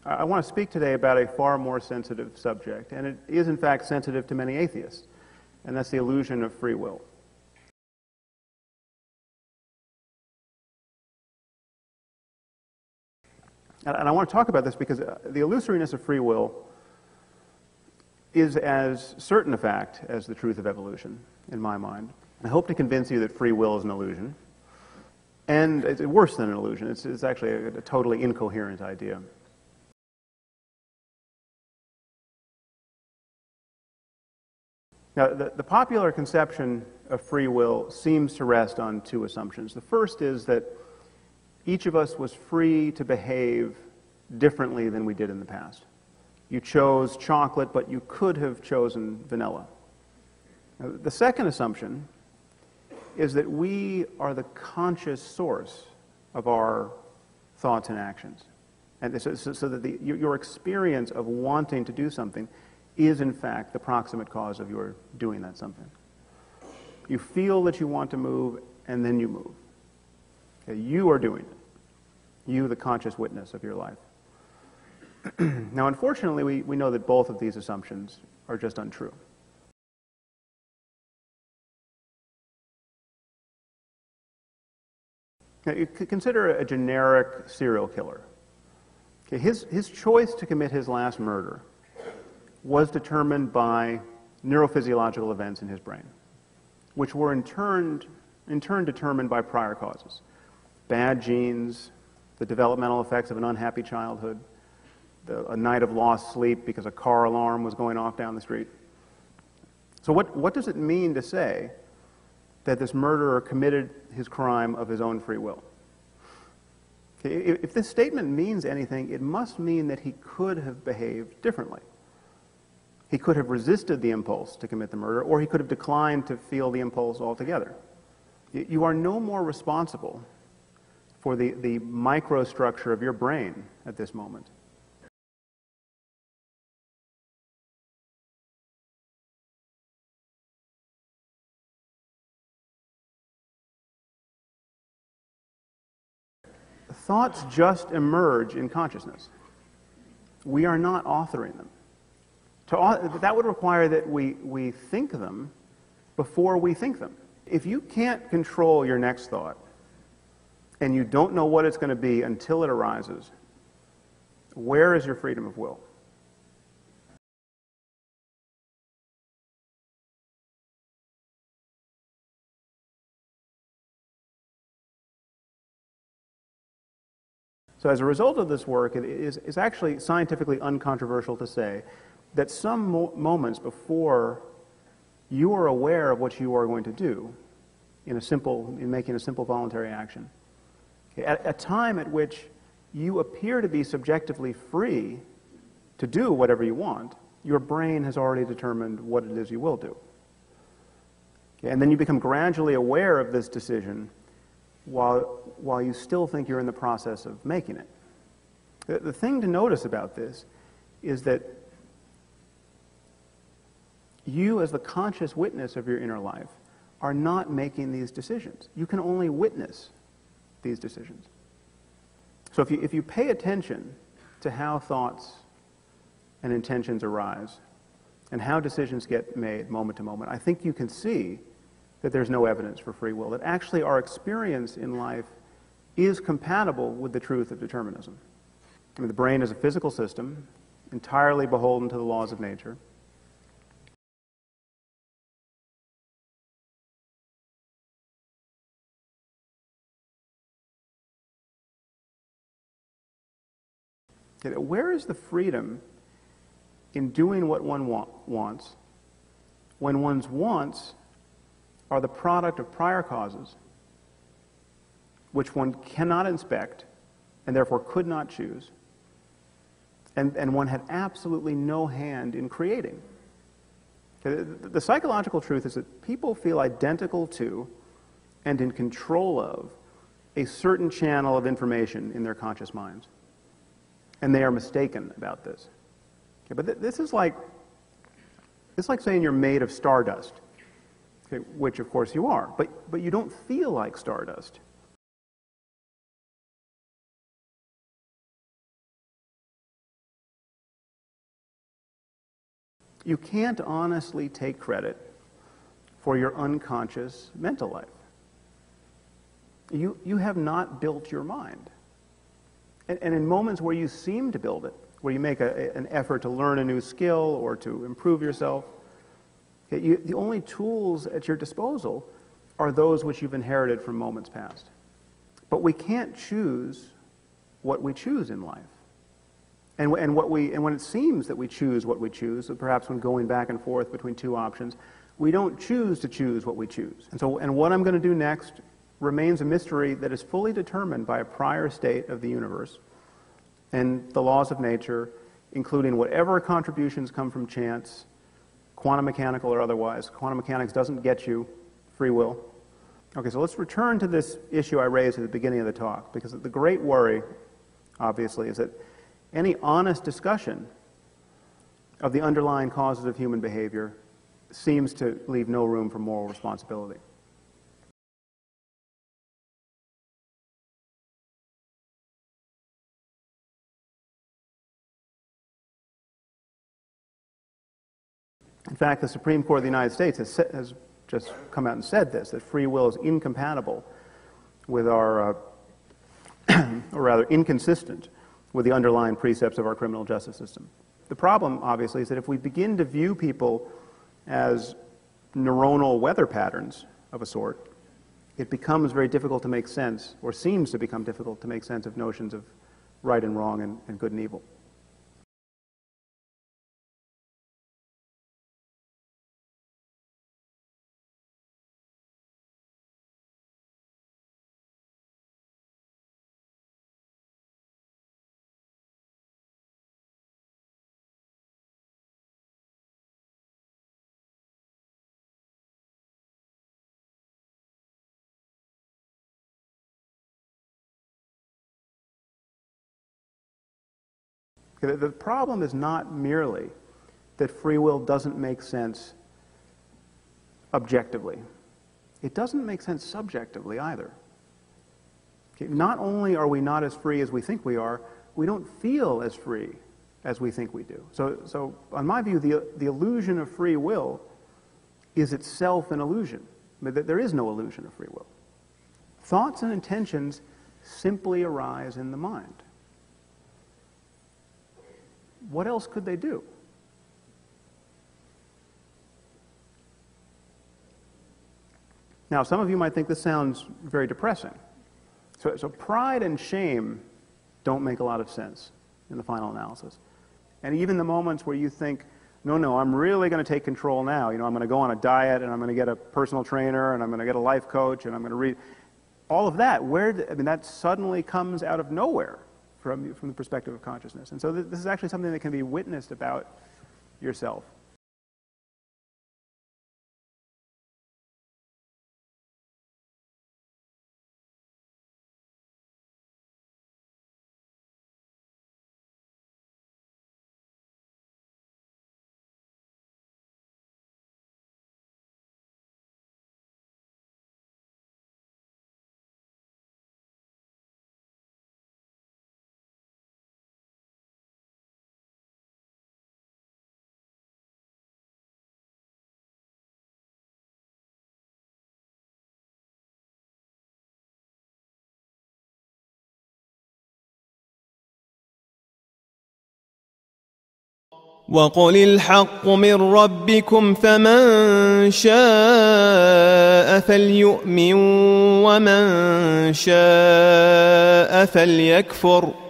I want to speak today about a far more sensitive subject, and it is in fact sensitive to many atheists, and that's the illusion of free will. And I want to talk about this because the illusoriness of free will is as certain a fact as the truth of evolution, in my mind. I hope to convince you that free will is an illusion, and it's worse than an illusion. It's actually a totally incoherent idea. Now, the popular conception of free will seems to rest on two assumptions. The first is that each of us was free to behave differently than we did in the past. You chose chocolate, but you could have chosen vanilla. Now, the second assumption is that we are the conscious source of our thoughts and actions. And so that your experience of wanting to do something is in fact the proximate cause of your doing that something. You feel that you want to move, and then you move. Okay, you are doing it. You, the conscious witness of your life. Now, unfortunately, we know that both of these assumptions are just untrue. Now, you could consider a generic serial killer. Okay, his choice to commit his last murder was determined by neurophysiological events in his brain, which were in turn determined by prior causes. Bad genes, the developmental effects of an unhappy childhood, a night of lost sleep because a car alarm was going off down the street. So what does it mean to say that this murderer committed his crime of his own free will? Okay, if this statement means anything, it must mean that he could have behaved differently. He could have resisted the impulse to commit the murder, or he could have declined to feel the impulse altogether. You are no more responsible for the microstructure of your brain at this moment. Thoughts just emerge in consciousness. We are not authoring them. That would require that we think them before we think them. If you can't control your next thought, and you don't know what it's going to be until it arises, where is your freedom of will? So as a result of this work, it is actually scientifically uncontroversial to say that some moments before you are aware of what you are going to do in making a simple voluntary action, okay, at a time at which you appear to be subjectively free to do whatever you want, your brain has already determined what it is you will do. Okay, and then you become gradually aware of this decision while you still think you're in the process of making it. The thing to notice about this is that you, as the conscious witness of your inner life, are not making these decisions. You can only witness these decisions. So if you pay attention to how thoughts and intentions arise and how decisions get made moment to moment, I think you can see that there's no evidence for free will, that actually our experience in life is compatible with the truth of determinism. I mean, the brain is a physical system, entirely beholden to the laws of nature. Where is the freedom in doing what one wants when one's wants are the product of prior causes which one cannot inspect and therefore could not choose, and one had absolutely no hand in creating? The psychological truth is that people feel identical to and in control of a certain channel of information in their conscious minds. And they are mistaken about this. Okay, but this is like saying you're made of stardust, okay, which of course you are, but you don't feel like stardust. You can't honestly take credit for your unconscious mental life. You have not built your mind. And in moments where you seem to build it, where you make an effort to learn a new skill or to improve yourself, the only tools at your disposal are those which you've inherited from moments past. But we can't choose what we choose in life. And when it seems that we choose what we choose, so perhaps when going back and forth between two options, we don't choose to choose what we choose. And what I'm going to do next remains a mystery that is fully determined by a prior state of the universe and the laws of nature, including whatever contributions come from chance, quantum mechanical or otherwise. Quantum mechanics doesn't get you free will. Okay, so let's return to this issue I raised at the beginning of the talk, because the great worry, obviously, is that any honest discussion of the underlying causes of human behavior seems to leave no room for moral responsibility. In fact, the Supreme Court of the United States has just come out and said this, that free will is incompatible with our, or rather inconsistent with the underlying precepts of our criminal justice system. The problem, obviously, is that if we begin to view people as neuronal weather patterns of a sort, it becomes very difficult to make sense, or seems to become difficult to make sense of notions of right and wrong and good and evil. The problem is not merely that free will doesn't make sense objectively. It doesn't make sense subjectively either. Okay, not only are we not as free as we think we are, we don't feel as free as we think we do. So on my view, the illusion of free will is itself an illusion. There is no illusion of free will. Thoughts and intentions simply arise in the mind. What else could they do? Now, some of you might think this sounds very depressing. So pride and shame don't make a lot of sense in the final analysis. And even the moments where you think, no, I'm really going to take control now. I'm going to go on a diet, and I'm going to get a personal trainer, and I'm going to get a life coach, and I'm going to read. All of that, that suddenly comes out of nowhere from the perspective of consciousness. And so this is actually something that can be witnessed about yourself. وقل الحق من ربكم فمن شاء فليؤمن ومن شاء فليكفر